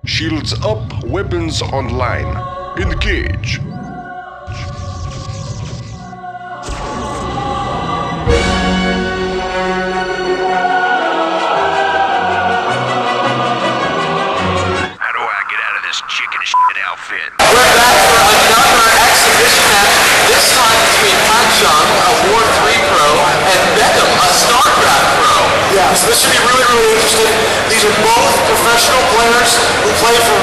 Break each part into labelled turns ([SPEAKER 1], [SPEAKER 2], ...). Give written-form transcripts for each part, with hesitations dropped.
[SPEAKER 1] Shields up, weapons online. Engage.
[SPEAKER 2] Outfit. We're back for another exhibition match, this time between Hanjung, a War 3 pro, and Beckham, a StarCraft pro.
[SPEAKER 3] Yeah, so this should be really, really interesting. These are both professional players who play for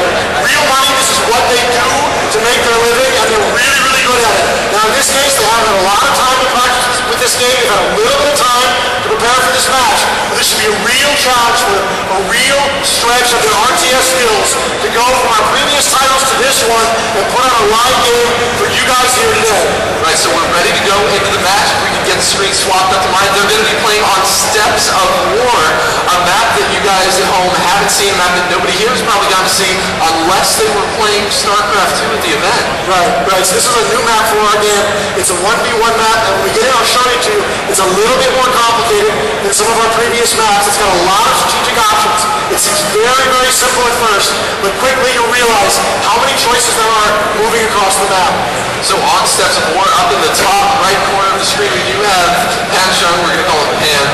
[SPEAKER 3] real money. This is what they do to make their living, and they're really, really good at it. Now, in this case, they haven't had a lot of time to practice with this game. They've had a little bit of time to prepare for this match. But this should be a real challenge for them, a real stretch of their RTS skills to go from our previous titles to this one and put on a live game for you guys here today.
[SPEAKER 2] Right, so we're ready to go into the match. If we can get the screen swapped up to mine. They're going to be playing on Steps of War, a map that you guys at home haven't seen, a map that nobody here has probably gotten to see unless they were playing StarCraft 2 at the event.
[SPEAKER 3] Right, so this is a new map for our game. It's a 1v1 map, and when we get in, I'll show you too. It's a little bit more complicated than some of our previous maps. It's got a lot of strategic options. It seems very, very simple at first, but quickly you'll realize how many choices there are moving across the map.
[SPEAKER 2] So on Steps of War, up in the top right corner of the screen, we do have Pan Shung, we're going to call him Pan,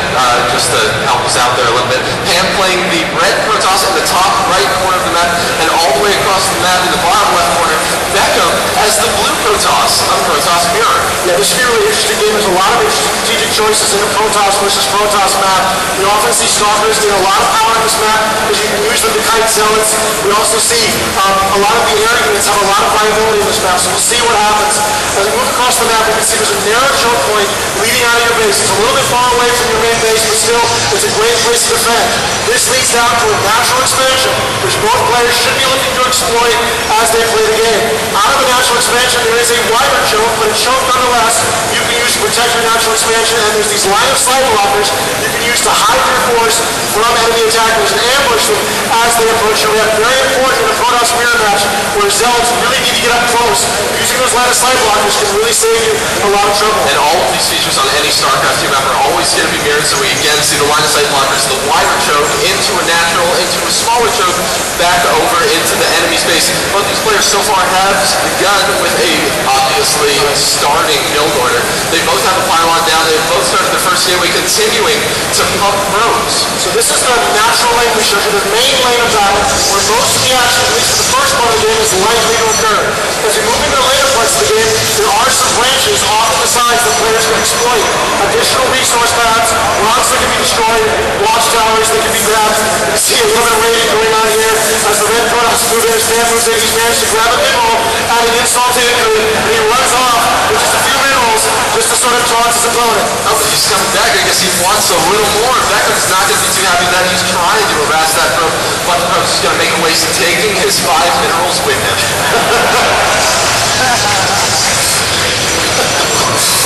[SPEAKER 2] just to help us out there a little bit. Pan playing the red Protoss in the top right corner of the map, and all the way across the map in the bottom left corner, Beckham as the blue Protoss of Protoss Mirror.
[SPEAKER 3] Yeah, this should be a really interesting game. There's a lot of interesting strategic choices in a Protoss versus Protoss map. We often see Stalkers gain a lot of power on this map because you can use them to kite zealots. We also see a lot of the air units have a lot of viability in this map, so we'll see what happens. As we move across the map, we can see there's a narrow choke point leading out of your base. It's a little bit far away from your main base, but still, it's a great place to defend. This leads down to a natural expansion, which both players should be looking to exploit as they play the game. Out of the natural expansion, there is a wider choke, but a choke nonetheless you can use to protect your natural expansion, and there's these line of sight blockers you can use to hide your force from enemy attackers and ambush them as they approach your map. Very important in a Protoss Mirror match where Zealots really need to get up close. Using those line of sight blockers can really save you a lot of trouble.
[SPEAKER 2] And all of these features on any StarCraft 2 map are always going to be mirrored, so we again see the line of sight blockers, the wider choke into a natural, into a smaller choke, back over into the enemy space. Both these players so far have begun with a obviously starting build order. They both have a pylon down, they both started their first gateway, continuing to pump probes.
[SPEAKER 3] So this is the natural lane we showed you, the main lane of battle, where most of the action, at least for the first part of the game, is likely to occur. As we move into the later parts of the game, there are some branches off to the sides that players can exploit. Additional resource paths, rocks that can be destroyed, watchtowers that can be grabbed. You can see a little bit of raiding going on here as the red Protoss move in, his man moves in, he's managed to grab a mineral, add an insult to injury, and he runs off with just a few minerals just to sort of taunt his opponent.
[SPEAKER 2] Oh, but he's coming back. I guess he wants a little more. Beckham's not going to be too happy that he's trying to harass that probe, but the probe's just going to make a waste of taking his 5 minerals with him.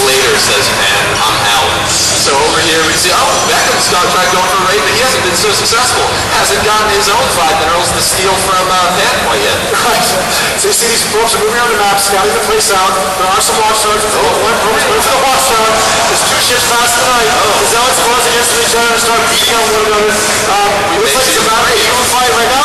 [SPEAKER 2] Later, says Pan, I'm out. So over here we see, oh, Beckham's tried going for a raid, but he hasn't been so successful. Hasn't gotten his own 5 minerals to steal from Pan quite yet.
[SPEAKER 3] Right. So you see these probes are moving around the map, scouting the place out. There are some watchtowers. One probe's moving to the watchtower. There's 2 ships passing tonight. The Zealots are close against each other and start beating on one another. It looks like it's about to be a fight right now.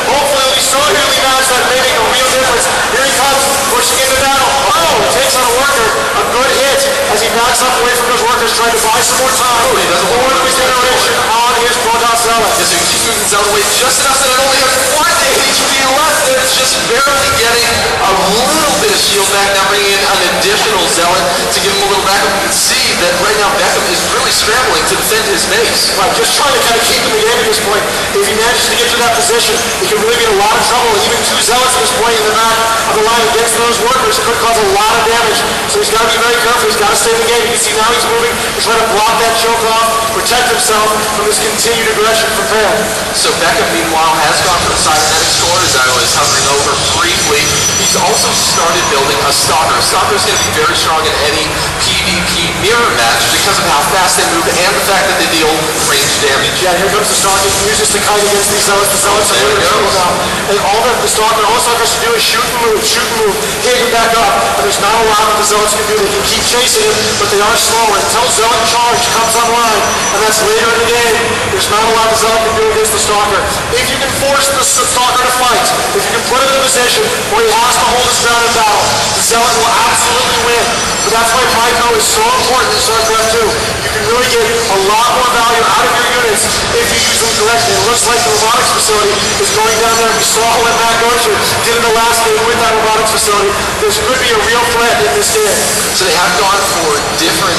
[SPEAKER 3] Hopefully he'll be so nearly matched that may make a real difference. Here he comes, pushing into battle. Oh, takes on a worker. A good hit as he backs up away from those workers, trying to buy some more time.
[SPEAKER 2] Oh, he doesn't
[SPEAKER 3] want to regeneration on his Protoss Zealot.
[SPEAKER 2] Yes, he keeps moving Zealot away just enough that it only has 1 HP left. And it's just barely getting a little bit of shield back. Now bringing in an additional Zealot to give him a little backup. You can see that right now Beckham is really scrambling to defend his base.
[SPEAKER 3] Right, just trying to kind of keep him in the game at this point. If he manages to get to that position, he can really be in a lot of trouble. Even 2 Zealots at this point in the back of the line against those workers could cause a lot of damage. So he's got to be very careful. He's got to stay in the game. You can see now he's moving to try to block that choke off, protect himself from this continued aggression from Pan.
[SPEAKER 2] So Beckham, meanwhile, has gone for the cybernetic sword as I was hovering over briefly. He's also started building a Stalker. A Stalker is going to be very strong in any PvP mirror match because of how fast they move and the fact that they deal range damage.
[SPEAKER 3] Yeah, here comes the Stalker. He uses the kite against these Zealots. The Zealots are really trouble now. And all the Stalker has to do is shoot and move, hit him back up. And there's not a lot that the Zealots can do. They can keep chasing him, but they are slower. Until Zealot charge comes online, and that's later in the game, there's not a lot the Zealot can do against the Stalker. If you can force the Stalker to fight, if you can put him in a position where he has to hold his ground in battle, the Zealot will absolutely win. But that's why Micro is so important in StarCraft 2. You can really get a lot more value out of your units if you use them correctly. It looks like the robotics facility is going down there. We saw what Matt Gosher did in the last game with that robotics facility. This could be a real threat in this game.
[SPEAKER 2] So they have gone for different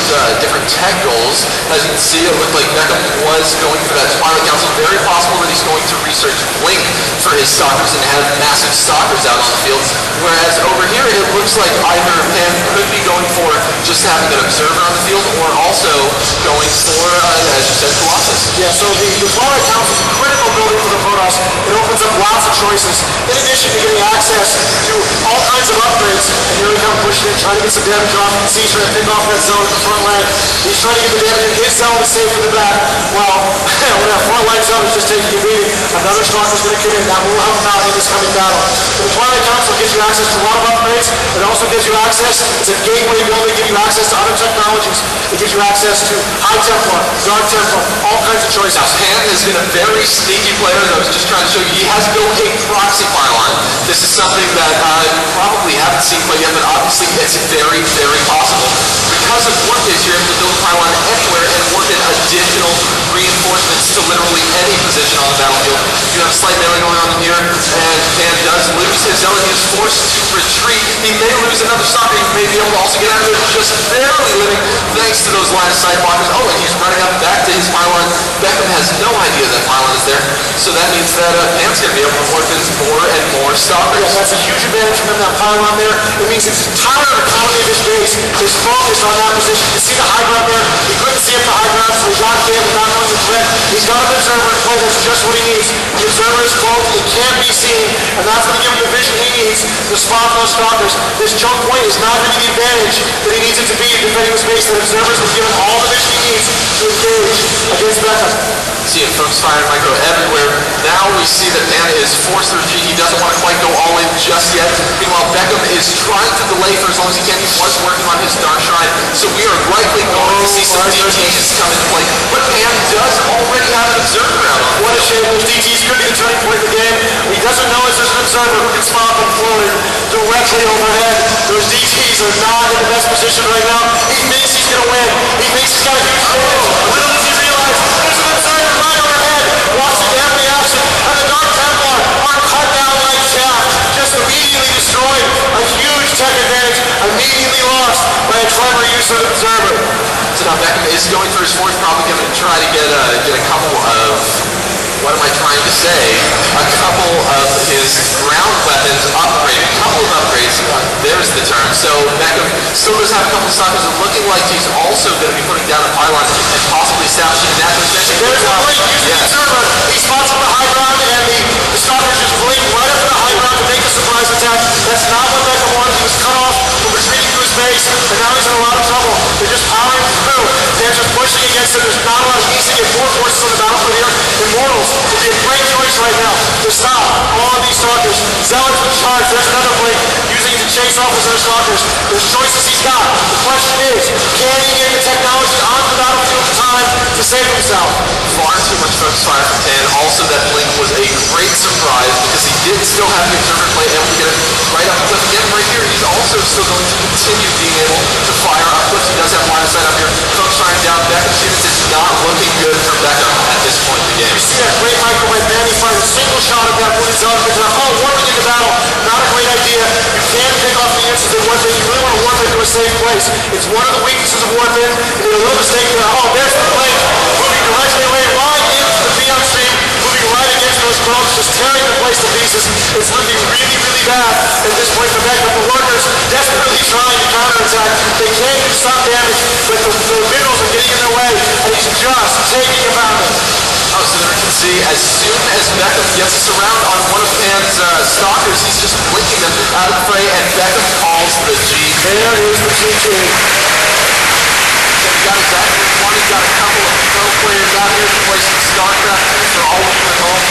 [SPEAKER 2] tech goals. As you can see, it looked like Beckham was going for that Twilight Council. Very possible that he's going to research Blink for his Stalkers and have massive Stalkers out on the field. Whereas over here, it looks like either Pan could be going for just having an observer on the field or also going for, as you said, Colossus.
[SPEAKER 3] Yeah, so the Twilight Council is a critical building for the Protoss. It opens up lots of choices. In addition to getting access to all kinds of upgrades, and here we come pushing in, trying to get some damage off. He's trying to pick off that zone at the front line. He's trying to get the damage in. His zone is safe in the back. Well, when that front line zone is just taking a beating, another Stalker's going to come in. That will help him out in this coming battle. So the Twilight Council gives you access to a lot of upgrades. It also gives you access, it's a gateway building, gives you access to other technologies. It gives you access to High Templar, Dark Templar, all kinds of choices.
[SPEAKER 2] Now, Pan has been a very sneaky player that I was just trying to show you. He has built a proxy pylon. This is something that you probably haven't seen quite yet, but obviously it's very, very possible. Because of Warpage, you're able to build a pylon anywhere and work in additional reinforcements to literally any position on the battlefield. You have a slight melee going on in here, and Pan does lose his Zealot. He is forced to retreat. He may lose another Stalker. He may be able to also get out of there just barely living thanks to those line of sight blockers. Oh, and he's running up back to his pylon. Beckham has no idea that pylon is there, so that means that Pan's going to be able to work in more and more Stalkers.
[SPEAKER 3] Yeah, that's a huge advantage for him, that pylon there. It means his entire economy of his base is focused on that position. You can see the high ground there. He couldn't see up the high ground, so he got there without knowing the threat. He's got an observer in play. That's just what he needs. The observer is close. It can't be seen, and that's going to give him the vision he needs to spot those Stalkers. This choke point is not going to be the advantage that he needs it to be in defending his base. That observer's been given all the vision he needs to engage against Beckham.
[SPEAKER 2] See it folks firing Micro everywhere. Now we see that Pan is forced to retreat. He doesn't want to quite go all in just yet. Meanwhile, Beckham is trying to delay for as long as he can. He was working on his Dark Shrine, so we are likely going to see some DTs come into play. But Pan does already have an observer out on.
[SPEAKER 3] What a shame. Those DTs could be the turning point of the game. He doesn't know there's an observer who can spot them floating directly overhead. Those DTs are not in the best position right now. He thinks he's going to win. He thinks he's got a huge advantage. Little does he realize there's an observer right overhead. Watching every action. And the Dark Templar are cut down like chaff. Just immediately destroyed. A huge tech advantage immediately lost by a clever use of the observer.
[SPEAKER 2] So now Beckham is going for his fourth, probably going to try to get a couple of, what am I trying to say? A couple of his ground weapons upgraded. A couple of upgrades. There's the term. So Beckham still does have a couple of Stalkers. It's looking like he's also going to be putting down a pylon and possibly establishing a natural extension.
[SPEAKER 3] There's a break using the observer. He spots on the high ground, and the Stalkers just blink right up to the high ground to make a surprise attack. That's not what Beckham wanted. He was cut off from retreating to his base, and now he's in a lot of trouble. They're just powering through. They're just pushing against him. There's not a lot of easy to get more forces on the battlefield here. Immortals would be a great choice right now to stop all of these Stalkers. Zealots with charge. There's another blink using it to chase off his other Stalkers. There's choices he's got. The question is, can he get the technology onto the battlefield in time to save himself?
[SPEAKER 2] Far too much focus fire from Pan. Also, that blink was a great surprise because he did still have the observer play, able to get it right up the cliff again. Right here, he's also still going to continue being able to fire up cliffs. He does have line of sight up here. Folks firing down Beckham's units. It's not looking good for Beckham at this point in the game.
[SPEAKER 3] You see that great microwave man. He fired a single shot at that wounded Zealot. Oh, warping into battle. Not a great idea. You can pick off the units that warp in. You really want to warp into a safe place. It's one of the weaknesses of warp in. You made a little mistake there. Oh, there's the blink. Moving directly away right into the Beyond Stream. Moving right against those probes. Just tearing the place to pieces. It's looking really, really bad at this point for Beckham. The workers desperately trying to counterattack. They can do some damage, but the minerals are getting in their way, and he's just taking a battle.
[SPEAKER 2] Oh, so there you can see, as soon as Beckham gets us around on one of Pan's Stalkers, he's just blinking them out of the fray, and Beckham calls the GG.
[SPEAKER 3] There is the GG.
[SPEAKER 2] So you got exactly one. You got a couple of pro players out here to play some StarCraft 2 for all of you at home.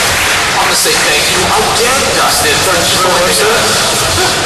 [SPEAKER 2] I'm going to say thank you again, Dustin, for joining us.